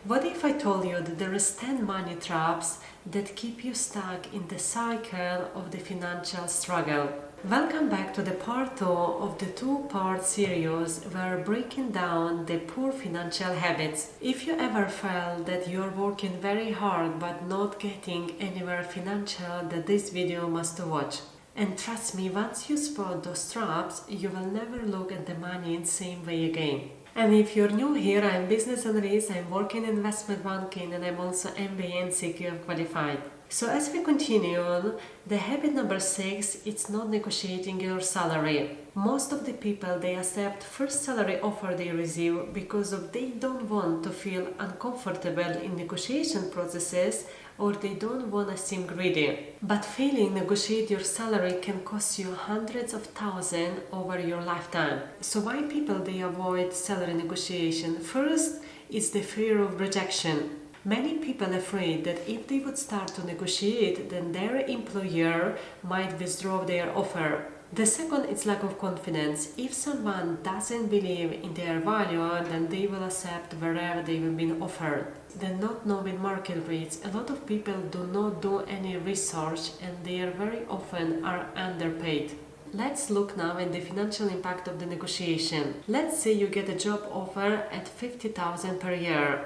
What if I told you that there is 10 money traps that keep you stuck in the cycle of the financial struggle? Welcome back to the part 2 of the two-part series where we're breaking down the poor financial habits. If you ever felt that you're working very hard but not getting anywhere financial, then this video must watch. And trust me, once you spot those traps, you will never look at the money in the same way again. And if you're new here, I'm business analyst, I'm working in investment banking, and I'm also MBA and CQF qualified. So as we continue on, the habit number 6, it's not negotiating your salary. Most of the people, they accept first salary offer they receive because they don't want to feel uncomfortable in negotiation processes, or they don't want to seem greedy. But failing to negotiate your salary can cost you hundreds of thousands over your lifetime. So why people they avoid salary negotiation? First is the fear of rejection. Many people are afraid that if they would start to negotiate, then their employer might withdraw their offer. The second is lack of confidence. If someone doesn't believe in their value, then they will accept wherever they will be offered. Then not knowing market rates. A lot of people do not do any research and they are very often are underpaid. Let's look now at the financial impact of the negotiation. Let's say you get a job offer at 50,000 per year.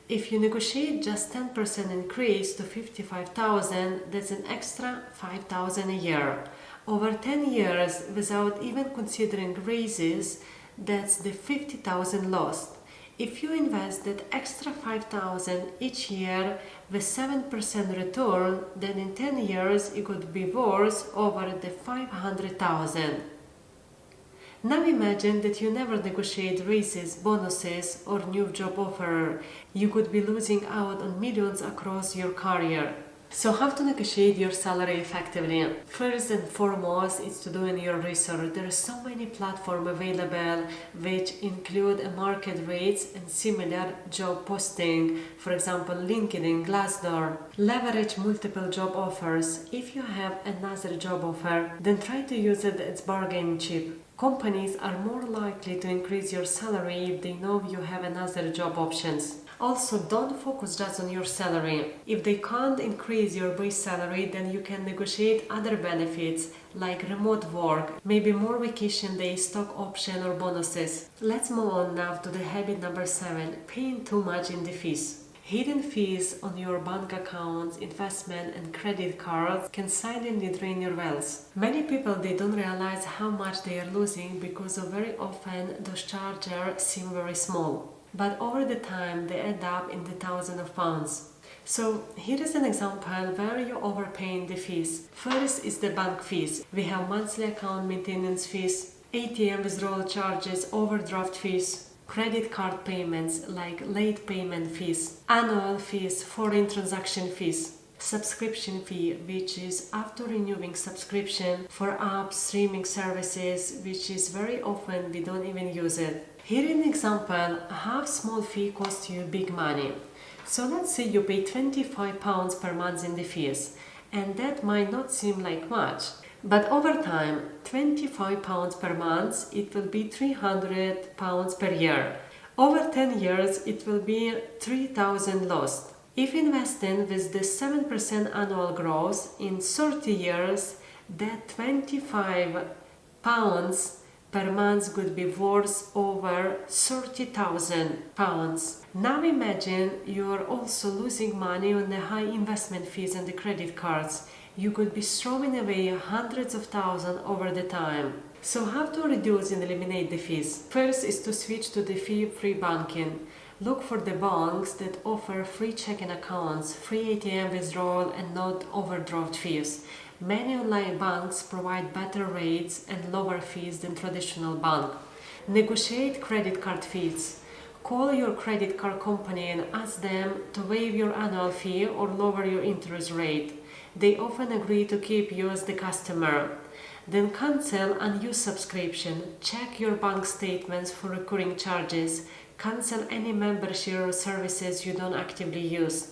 If you negotiate just 10% increase to 55,000, that's an extra 5,000 a year. Over 10 years, without even considering raises, that's the 50,000 lost. If you invest that extra 5,000 each year with 7% return, then in 10 years it could be worth over the 500,000. Now imagine that you never negotiate raises, bonuses or new job offer. You could be losing out on millions across your career. So how to negotiate your salary effectively? First and foremost, it's to do your research. There are so many platforms available which include market rates and similar job posting. For example, LinkedIn, Glassdoor. Leverage multiple job offers. If you have another job offer, then try to use it as bargaining chip. Companies are more likely to increase your salary if they know you have another job options. Also, don't focus just on your salary. If they can't increase your base salary, then you can negotiate other benefits like remote work, maybe more vacation days, stock option or bonuses. Let's move on now to the habit number 7, paying too much in the fees. Hidden fees on your bank accounts, investment and credit cards can silently drain your wealth. Many people they don't realize how much they are losing because very often those charges seem very small. But over the time they add up in the thousands of pounds. So here is an example where you overpaying the fees. First is the bank fees. We have monthly account maintenance fees, ATM withdrawal charges, overdraft fees, credit card payments like late payment fees, annual fees, foreign transaction fees, subscription fee, which is after renewing subscription for apps, streaming services, which is very often we don't even use it. Here in example, half small fee costs you big money. So let's say you pay £25 per month in the fees, and that might not seem like much. But over time, £25 per month, it will be £300 per year. Over 10 years, it will be 3,000 lost. If investing with the 7% annual growth in 30 years, that £25 per month could be worth over £30,000. Now imagine you are also losing money on the high investment fees and the credit cards. You could be throwing away hundreds of thousands over the time. So how to reduce and eliminate the fees? First is to switch to the fee-free banking. Look for the banks that offer free checking accounts, free ATM withdrawal and not overdraft fees. Many online banks provide better rates and lower fees than traditional banks. Negotiate credit card fees. Call your credit card company and ask them to waive your annual fee or lower your interest rate. They often agree to keep you as the customer. Then cancel unused subscription. Check your bank statements for recurring charges. Cancel any membership or services you don't actively use.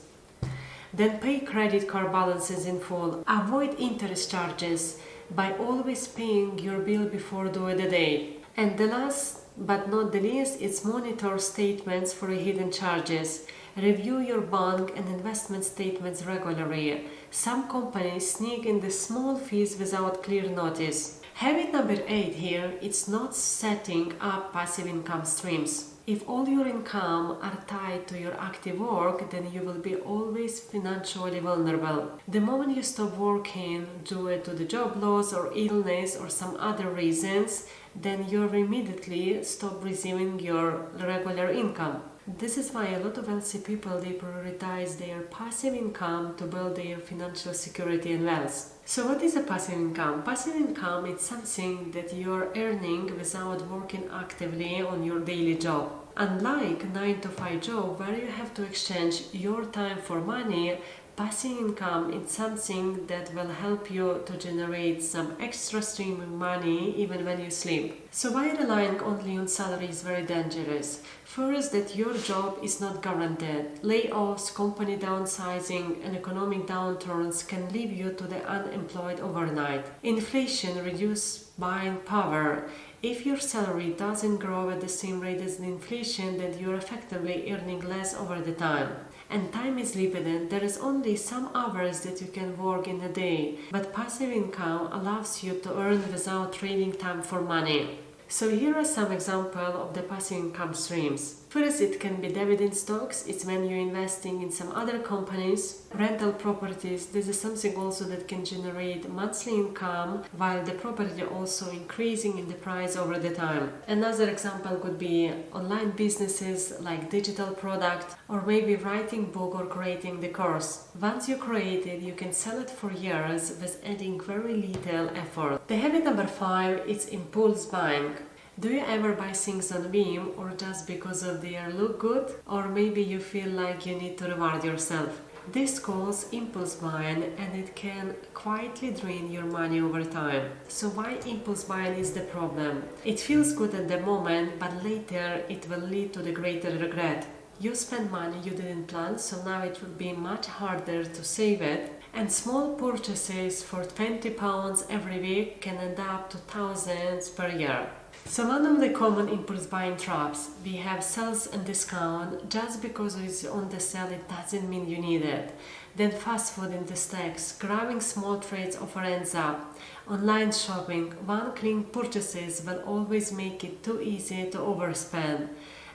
Then pay credit card balances in full. Avoid interest charges by always paying your bill before due date. And the last but not the least, is monitor statements for hidden charges. Review your bank and investment statements regularly. Some companies sneak in the small fees without clear notice. Habit number 8 here, it's not setting up passive income streams. If all your income are tied to your active work, then you will be always financially vulnerable. The moment you stop working due to the job loss or illness or some other reasons, then you immediately stop receiving your regular income. This is why a lot of wealthy people, they prioritize their passive income to build their financial security and wealth. So what is a passive income? Passive income is something that you're earning without working actively on your daily job. Unlike 9 to 5 job where you have to exchange your time for money, passive income is something that will help you to generate some extra stream of money even when you sleep. So why relying only on salary is very dangerous. First, that your job is not guaranteed. Layoffs, company downsizing and economic downturns can leave you to the unemployed overnight. Inflation reduces buying power. If your salary doesn't grow at the same rate as the inflation, then you're effectively earning less over the time. And time is limited. There is only some hours that you can work in a day, but passive income allows you to earn without trading time for money. So here are some examples of the passive income streams. First, it can be dividend stocks. It's when you're investing in some other companies. Rental properties. This is something also that can generate monthly income while the property also increasing in the price over the time. Another example could be online businesses like digital product, or maybe writing book or creating the course. Once you create it, you can sell it for years with adding very little effort. The habit number 5 is impulse buying. Do you ever buy things on whim or just because of they look good? Or maybe you feel like you need to reward yourself? This calls impulse buying, and it can quietly drain your money over time. So why impulse buying is the problem? It feels good at the moment, but later it will lead to the greater regret. You spend money you didn't plan, so now it will be much harder to save it. And small purchases for £20 every week can end up to thousands per year. So one of the common impulse buying traps, we have sales and discount. Just because it's on the sale, it doesn't mean you need it. Then fast food in the stacks, grabbing small trades offer ends up. Online shopping, one-click purchases will always make it too easy to overspend.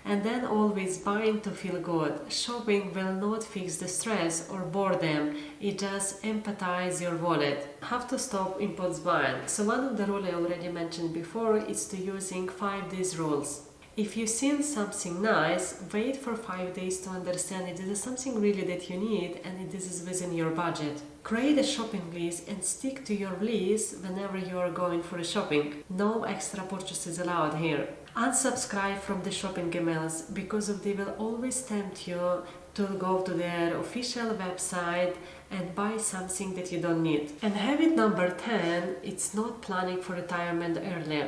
And then always buying to feel good. Shopping will not fix the stress or boredom, it just empathize your wallet. Have to stop impulse buying. So one of the rules I already mentioned before is to using 5 days rules. If you've seen something nice, wait for 5 days to understand if this is something really that you need and if this is within your budget. Create a shopping list and stick to your list whenever you are going for a shopping. No extra purchases allowed here. Unsubscribe from the shopping emails because they will always tempt you to go to their official website and buy something that you don't need. And habit number 10, it's not planning for retirement early.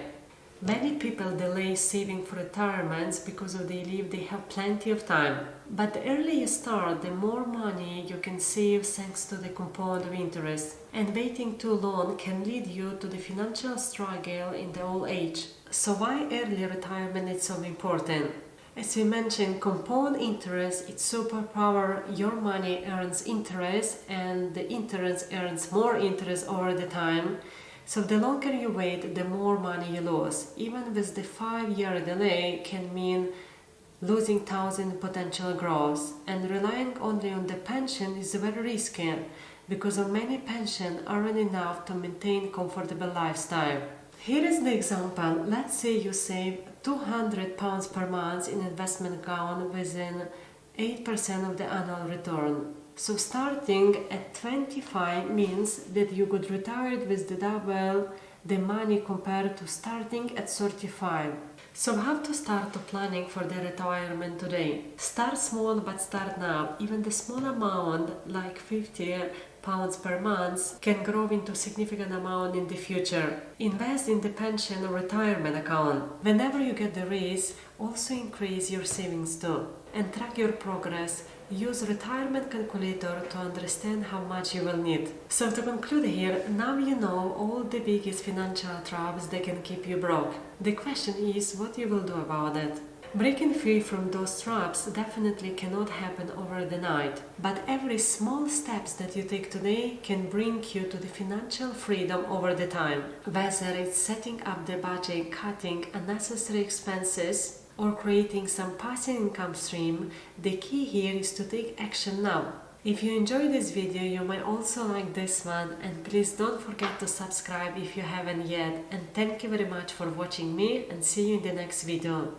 Many people delay saving for retirement because they believe they have plenty of time. But the earlier you start, the more money you can save thanks to the compound of interest. And waiting too long can lead you to the financial struggle in the old age. So why early retirement is so important? As we mentioned, compound interest, it's superpower. Your money earns interest and the interest earns more interest over the time. So the longer you wait, the more money you lose. Even with the 5-year delay can mean losing 1,000 potential growth. And relying only on the pension is very risky because many pensions aren't enough to maintain comfortable lifestyle. Here is the example. Let's say you save £200 per month in investment account within 8% of the annual return. So starting at 25 means that you could retire with the double the money compared to starting at 35. So we have to start planning for the retirement today. Start small but start now. Even the small amount like £50 per month can grow into a significant amount in the future. Invest in the pension or retirement account. Whenever you get the raise, also increase your savings too. And track your progress. Use retirement calculator to understand how much you will need. So to conclude here, now you know all the biggest financial traps that can keep you broke. The question is what you will do about it. Breaking free from those traps definitely cannot happen over the night, but every small steps that you take today can bring you to the financial freedom over the time. Whether it's setting up the budget, cutting unnecessary expenses, or creating some passive income stream, the key here is to take action now. If you enjoyed this video, you might also like this one, and please don't forget to subscribe if you haven't yet, and thank you very much for watching me, and see you in the next video.